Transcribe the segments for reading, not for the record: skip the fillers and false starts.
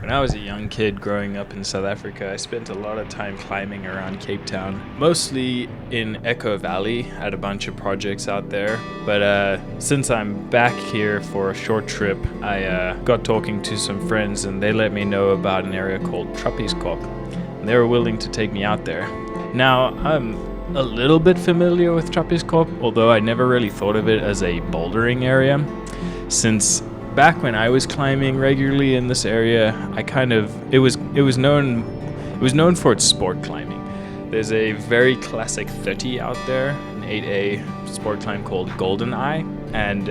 When I was a young kid growing up in South Africa, I spent a lot of time climbing around Cape Town, mostly in Echo Valley at a bunch of projects out there. But since I'm back here for a short trip, I got talking to some friends and they let me know about an area called Trappieskop. And they were willing to take me out there. Now, I'm a little bit familiar with Trappieskop, although I never really thought of it as a bouldering area, since back when I was climbing regularly in this area, it was known for its sport climbing. There's a very classic 30 out there, an 8A sport climb called Golden Eye, and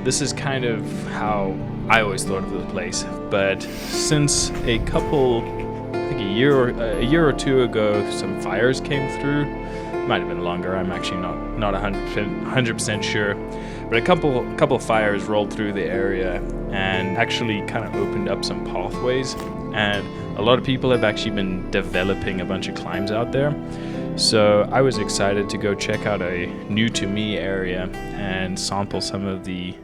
this is kind of how I always thought of the place. But since a year or two ago, some fires came through. Might have been longer. I'm actually not 100% sure. But a couple fires rolled through the area and actually kind of opened up some pathways. And a lot of people have actually been developing a bunch of climbs out there. So I was excited to go check out a new to me area and sample some of the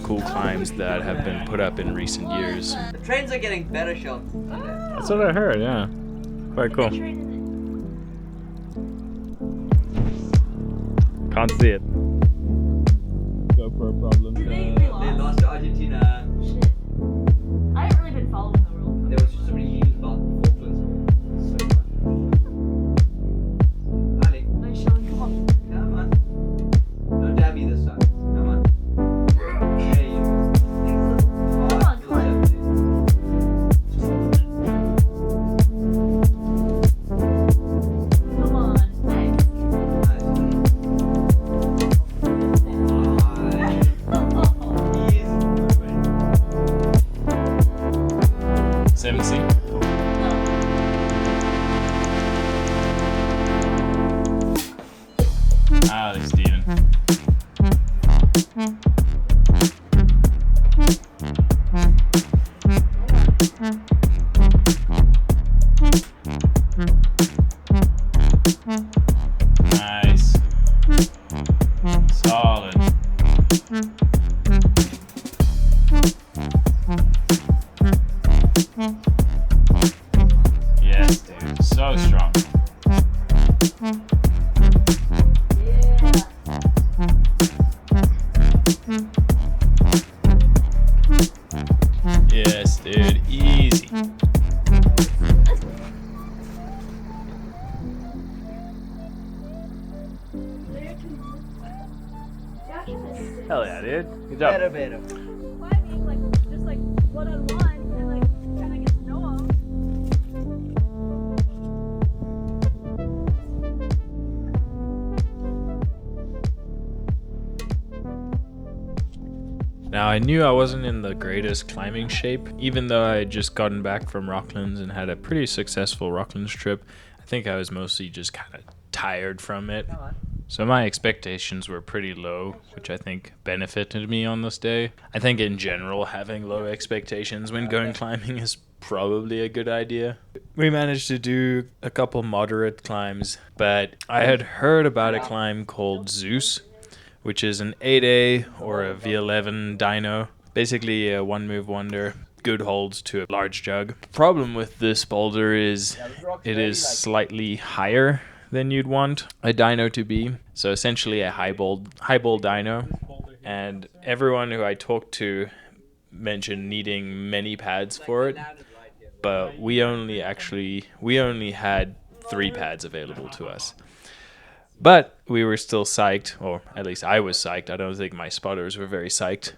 cool climbs that have been put up in recent years. The trains are getting better shots. That's what I heard. Yeah, quite cool. Can't see it. GoPro problem. They lost to Argentina. Shit. I haven't really been following the World Cup. There was just so many memes about the Falklands. So much. Ali, Nice showing. Come on. come on. No dabby this time. Come on. Hey, you. Come on, come on. Come on. Nice. Seven C. Alex Steven. Nice. Solid. Yes, dude. So strong. Yes, dude. Easy. Hell yeah, dude. Good job. better. Well, I mean, like, just like one-on-one and like kind of get to know them. Now, I knew I wasn't in the greatest climbing shape, even though I had just gotten back from Rocklands and had a pretty successful Rocklands trip. I think I was mostly just kind of tired from it. So my expectations were pretty low, which I think benefited me on this day. I think in general, having low expectations when going climbing is probably a good idea. We managed to do a couple moderate climbs, but I had heard about a climb called Zeus, which is an 8A or a V11 dyno. Basically a one move wonder, good holds to a large jug. Problem with this boulder is it is slightly higher than you'd want a dyno to be. So essentially a high bowl dyno. And everyone who I talked to mentioned needing many pads for it. But we only had 3 pads available to us. But we were still psyched, or at least I was psyched. I don't think my spotters were very psyched.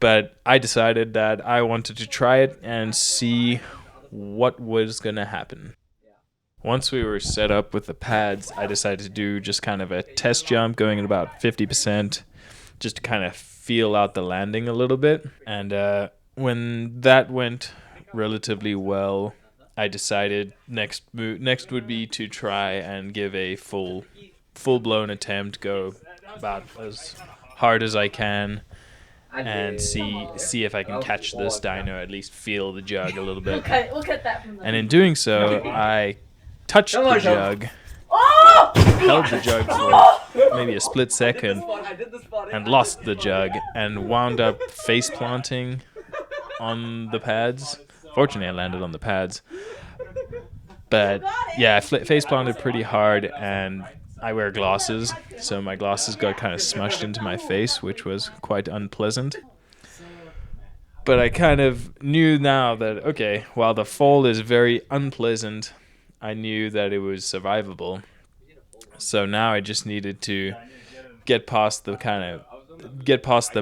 But I decided that I wanted to try it and see what was going to happen. Once we were set up with the pads, I decided to do just kind of a test jump going at about 50%, just to kind of feel out the landing a little bit. And when that went relatively well, I decided next would be to try and give a full-blown attempt, go about as hard as I can, and see if I can catch this dyno, at least feel the jug a little bit. We'll cut that from the. And in doing so, I touched the jug, held the jug for maybe a split second, and lost the jug, and wound up face planting on the pads Fortunately, I landed on the pads. But yeah, I face planted pretty hard, and I wear glasses, so my glasses got kind of smushed into my face, which was quite unpleasant. But I kind of knew now that, okay, while the fall is very unpleasant, I knew that it was survivable. So now I just needed to get past the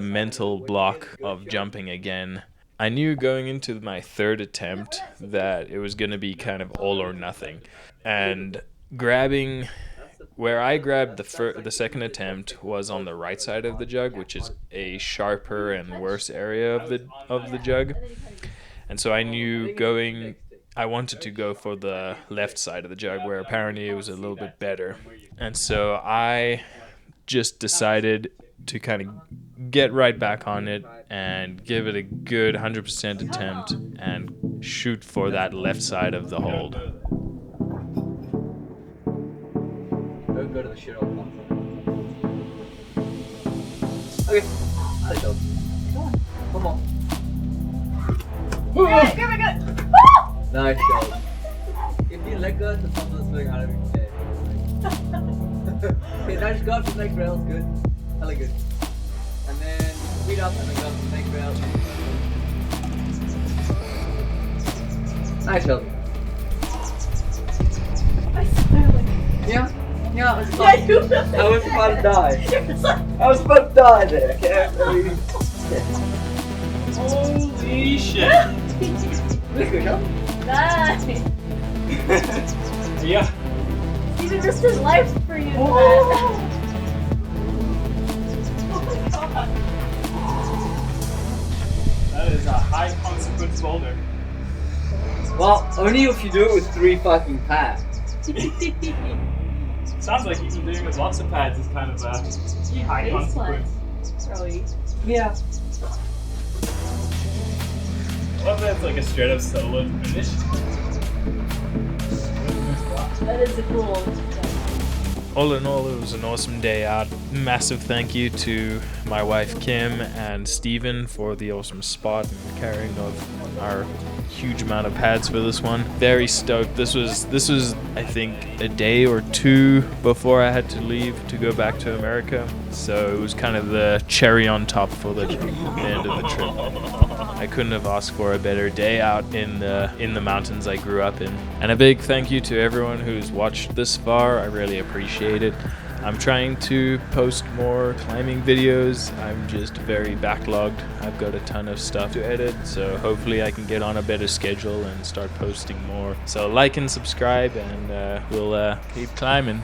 mental block of jumping again. I knew going into my third attempt that it was going to be kind of all or nothing. And grabbing where I grabbed the second attempt was on the right side of the jug, which is a sharper and worse area of the jug. And so I knew I wanted to go for the left side of the jug, where apparently it was a little bit better. And so I just decided to kind of get right back on it and give it a good 100% attempt and shoot for that left side of the hold. Don't go to the shit all the Okay, let's go. Come on. Yeah, go, go, go. Nice shot. If you let go, the thumb will swing out of your head. Okay, nice shot to neck rails, good. Hella good. And then speed up and then go to the neck rail. Nice shot. I swear, like, Yeah, yeah, I was yeah, you I was about to die. It's like, I was about to die there, okay? Holy shit! Let's go, shot. nice. Yeah. He risked his life for you. Oh. Oh my god. That is a high consequence boulder. Well, only if you do it with 3 fucking pads. Sounds like even doing with lots of pads is kind of a high consequence. Probably. Yeah. I love that it's like a straight up solo finish. That is a cool. All in all, it was an awesome day out. Massive thank you to my wife Kim and Steven for the awesome spot and carrying of our huge amount of pads for this one. Very stoked. This was I think a day or 2 before I had to leave to go back to America. So it was kind of the cherry on top for the end of the trip. I couldn't have asked for a better day out in the mountains I grew up in. And a big thank you to everyone who's watched this far. I really appreciate it. I'm trying to post more climbing videos. I'm just very backlogged. I've got a ton of stuff to edit, so hopefully I can get on a better schedule and start posting more. So like and subscribe, and we'll keep climbing.